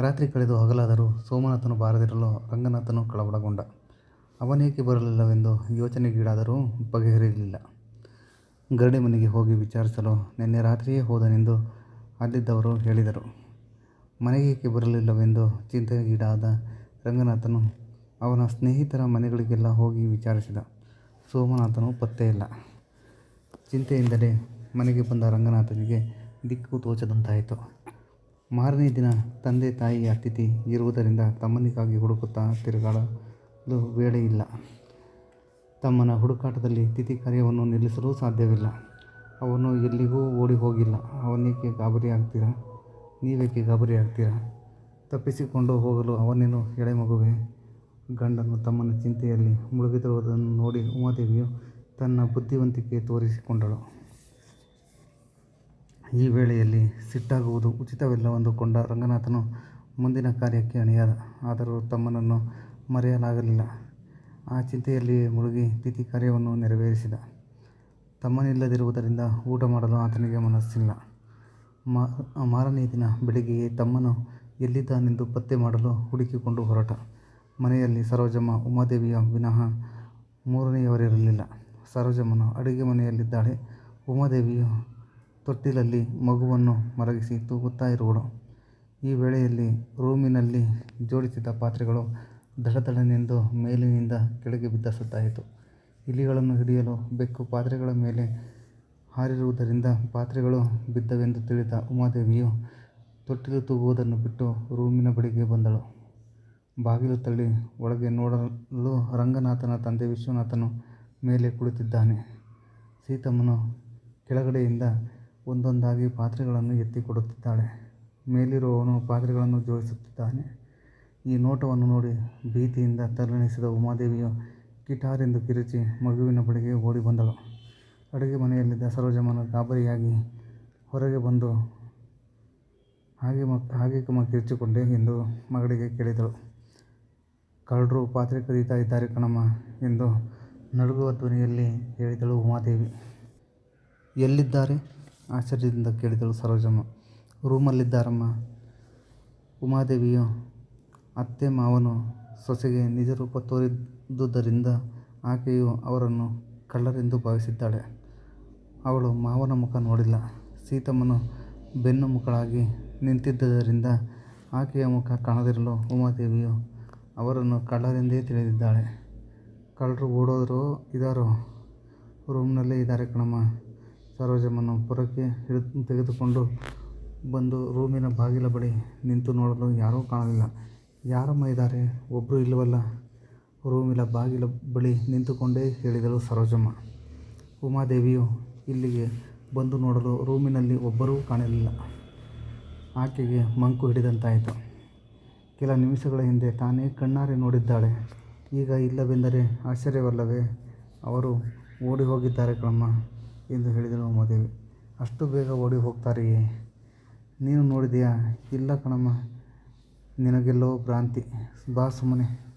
ರಾತ್ರಿ ಕಳೆದು ಹಗಲಾದರೂ ಸೋಮನಾಥನು ಬಾರದಿರಲು ರಂಗನಾಥನು ಕಳವಳಗೊಂಡ. ಅವನೇಕೆ ಬರಲಿಲ್ಲವೆಂದು ಯೋಚನೆಗೀಡಾದರೂ ಬಗೆಹರಿಯಲಿಲ್ಲ. ಗರಡಿ ಮನೆಗೆ ಹೋಗಿ ವಿಚಾರಿಸಲು ನಿನ್ನೆ ರಾತ್ರಿಯೇ ಹೋದನೆಂದು ಅಲ್ಲಿದ್ದವರು ಹೇಳಿದರು. ಮನೆಗೇಕೆ ಬರಲಿಲ್ಲವೆಂದು ಚಿಂತೆಗೀಡಾದ ರಂಗನಾಥನು ಅವನ ಸ್ನೇಹಿತರ ಮನೆಗಳಿಗೆಲ್ಲ ಹೋಗಿ ವಿಚಾರಿಸಿದ. ಸೋಮನಾಥನು ಪತ್ತೆಯಿಲ್ಲ. ಚಿಂತೆಯಿಂದಲೇ ಮನೆಗೆ ಬಂದ ರಂಗನಾಥನಿಗೆ ದಿಕ್ಕು ತೋಚದಂತಾಯಿತು. ಮಾರನೇ ದಿನ ತಂದೆ ತಾಯಿಯ ತಿಥಿ ಇರುವುದರಿಂದ ತಮ್ಮನಿಗಾಗಿ ಹುಡುಕುತ್ತಾ ತಿರುಗಾಡಲು ವೇಳೆಯಿಲ್ಲ. ತಮ್ಮನ ಹುಡುಕಾಟದಲ್ಲಿ ತಿಥಿ ಕಾರ್ಯವನ್ನು ನಿಲ್ಲಿಸಲೂ ಸಾಧ್ಯವಿಲ್ಲ. ಅವನು ಎಲ್ಲಿಗೂ ಓಡಿ ಹೋಗಿಲ್ಲ. ಅವನೇಕೆ ಗಾಬರಿಯಾಗ್ತೀರಾ? ನೀವೇಕೆ ಗಾಬರಿಯಾಗ್ತೀರಾ? ತಪ್ಪಿಸಿಕೊಂಡು ಹೋಗಲು ಅವನೇನು ಎಳೆ ಮಗುವೇ? ಗಂಡನು ತಮ್ಮನ ಚಿಂತೆಯಲ್ಲಿ ಮುಳುಗಿರುವುದನ್ನು ನೋಡಿ ಉಮಾದೇವಿಯು ತನ್ನ ಬುದ್ಧಿವಂತಿಕೆ ತೋರಿಸಿಕೊಂಡಳು. ಈ ವೇಳೆಯಲ್ಲಿ ಸಿಟ್ಟಾಗುವುದು ಉಚಿತವಿಲ್ಲ ಅಂದುಕೊಂಡ ರಂಗನಾಥನು ಮುಂದಿನ ಕಾರ್ಯಕ್ಕೆ ಅಣಿಯಾದ. ಆದರೂ ತಮ್ಮನನ್ನು ಮರೆಯಲಾಗಲಿಲ್ಲ. ಆ ಚಿಂತೆಯಲ್ಲಿಯೇ ಮುಳುಗಿ ತಿಥಿ ಕಾರ್ಯವನ್ನು ನೆರವೇರಿಸಿದ. ತಮ್ಮನಿಲ್ಲದಿರುವುದರಿಂದ ಊಟ ಮಾಡಲು ಆತನಿಗೆ ಮನಸ್ಸಿಲ್ಲ. ಮಾರನೇ ದಿನ ಬೆಳಿಗ್ಗೆಯೇ ತಮ್ಮನು ಎಲ್ಲಿದ್ದಾನೆಂದು ಪತ್ತೆ ಮಾಡಲು ಹುಡುಕಿಕೊಂಡು ಹೊರಟ. ಮನೆಯಲ್ಲಿ ಸರೋಜಮ್ಮ ಉಮಾದೇವಿಯ ವಿನಃ ಮೂರನೆಯವರಿರಲಿಲ್ಲ. ಸರೋಜಮ್ಮನು ಅಡುಗೆ ಮನೆಯಲ್ಲಿದ್ದಾಳೆ. ಉಮಾದೇವಿಯು ತೊಟ್ಟಿಲಲ್ಲಿ ಮಗುವನ್ನು ಮಲಗಿಸಿ ತೂಗುತ್ತಾ ಇರುವಳು. ಈ ವೇಳೆಯಲ್ಲಿ ರೂಮಿನಲ್ಲಿ ಜೋಡಿಸಿದ್ದ ಪಾತ್ರೆಗಳು ದಡದಡನೆಂದು ಮೇಲಿನಿಂದ ಕೆಳಗೆ ಬಿದ್ದ ಸದ್ದಾಯಿತು. ಇಲಿಗಳನ್ನು ಹಿಡಿಯಲು ಬೆಕ್ಕು ಪಾತ್ರೆಗಳ ಮೇಲೆ ಹಾರಿರುವುದರಿಂದ ಪಾತ್ರೆಗಳು ಬಿದ್ದವೆಂದು ತಿಳಿದ ಉಮಾದೇವಿಯು ತೊಟ್ಟಿಲು ತೂಗುವುದನ್ನು ಬಿಟ್ಟು ರೂಮಿನ ಬಳಿಗೆ ಬಂದಳು. ಬಾಗಿಲು ತಳ್ಳಿ ಒಳಗೆ ನೋಡಲು ರಂಗನಾಥನ ತಂದೆ ವಿಶ್ವನಾಥನು ಮೇಲೆ ಕುಳಿತಿದ್ದಾನೆ. ಸೀತಮ್ಮನು ಕೆಳಗಡೆಯಿಂದ ಒಂದೊಂದಾಗಿ ಪಾತ್ರೆಗಳನ್ನು ಎತ್ತಿ ಕೊಡುತ್ತಿದ್ದಾಳೆ. ಮೇಲಿರುವವನು ಪಾತ್ರೆಗಳನ್ನು ಜೋಡಿಸುತ್ತಿದ್ದಾನೆ. ಈ ನೋಟವನ್ನು ನೋಡಿ ಭೀತಿಯಿಂದ ತಲ್ಲಣಿಸಿದ ಉಮಾದೇವಿಯು ಕಿಟಾರೆಂದು ಕಿರುಚಿ ಮಗುವಿನ ಬಳಿಗೆ ಓಡಿ ಬಂದಳು. ಅಡುಗೆ ಮನೆಯಲ್ಲಿದ್ದ ಸರೋಜಮ್ಮನು ಗಾಬರಿಯಾಗಿ ಹೊರಗೆ ಬಂದು ಹಾಗೇಕಮ್ಮ ಕಿರುಚಿಕೊಂಡೆ ಎಂದು ಮಗಳಿಗೆ ಕೇಳಿದಳು. ಕಳ್ಳರು ಪಾತ್ರೆ ಕದೀತಾ ಇದ್ದಾರೆ ಕಣಮ್ಮ ಎಂದು ನಡುಗುವ ಧ್ವನಿಯಲ್ಲಿ ಹೇಳಿದಳು ಉಮಾದೇವಿ. ಎಲ್ಲಿದ್ದಾರೆ? ಆಶ್ಚರ್ಯದಿಂದ ಕೇಳಿದಳು ಸರೋಜಮ್ಮ. ರೂಮಲ್ಲಿದ್ದಾರಮ್ಮ. ಉಮಾದೇವಿಯು ಅತ್ತೆ ಮಾವನು ಸೊಸೆಗೆ ನಿಜರೂಪ ತೋರಿದುದರಿಂದ ಆಕೆಯು ಅವರನ್ನು ಕಳ್ಳರೆಂದು ಭಾವಿಸಿದ್ದಾಳೆ. ಅವಳು ಮಾವನ ಮುಖ ನೋಡಿಲ್ಲ. ಸೀತಮ್ಮನು ಬೆನ್ನು ಮುಖಳಾಗಿ ನಿಂತಿದ್ದುದರಿಂದ ಆಕೆಯ ಮುಖ ಕಾಣದಿರಲು ಉಮಾದೇವಿಯು ಅವರನ್ನು ಕಳ್ಳರೆಂದೇ ತಿಳಿದಿದ್ದಾಳೆ. ಕಳ್ಳರು ಓಡೋದರೋ ಇದಾರೋ? ರೂಮ್ನಲ್ಲೇ ಇದ್ದಾರೆ ಕಣಮ್ಮ. ಸರೋಜಮ್ಮನು ಪುರಕ್ಕೆ ತೆಗೆದುಕೊಂಡು ಬಂದು ರೂಮಿನ ಬಾಗಿಲ ಬಳಿ ನಿಂತು ನೋಡಲು ಯಾರೂ ಕಾಣಲಿಲ್ಲ. ಯಾರಮ್ಮ ಇದ್ದಾರೆ? ಒಬ್ಬರೂ ಇಲ್ಲವಲ್ಲ? ರೂಮಿನ ಬಾಗಿಲ ಬಳಿ ನಿಂತುಕೊಂಡೇ ಹೇಳಿದಳು ಸರೋಜಮ್ಮ. ಉಮಾದೇವಿಯು ಇಲ್ಲಿಗೆ ಬಂದು ನೋಡಲು ರೂಮಿನಲ್ಲಿ ಒಬ್ಬರೂ ಕಾಣಲಿಲ್ಲ. ಆಕೆಗೆ ಮಂಕು ಹಿಡಿದಂತಾಯಿತು. ಕೆಲ ನಿಮಿಷಗಳ ಹಿಂದೆ ತಾನೇ ಕಣ್ಣಾರೆ ನೋಡಿದ್ದಾಳೆ. ಈಗ ಇಲ್ಲವೆಂದರೆ ಆಶ್ಚರ್ಯವಲ್ಲವೇ? ಅವರು ಓಡಿ ಹೋಗಿದ್ದಾರೆ ಕಣಮ್ಮ ಎಂದು ಹೇಳಿದಳು ಉಮಾದೇವಿ. ಅಷ್ಟು ಬೇಗ ಓಡಿ ಹೋಗ್ತಾರೆಯೇ? ನೀನು ನೋಡಿದೆಯಾ? ಇಲ್ಲ ಕಣಮ್ಮ, ನಿನಗೆಲ್ಲೋ ಭ್ರಾಂತಿ. ಬಾ ಸುಮ್ಮನೆ.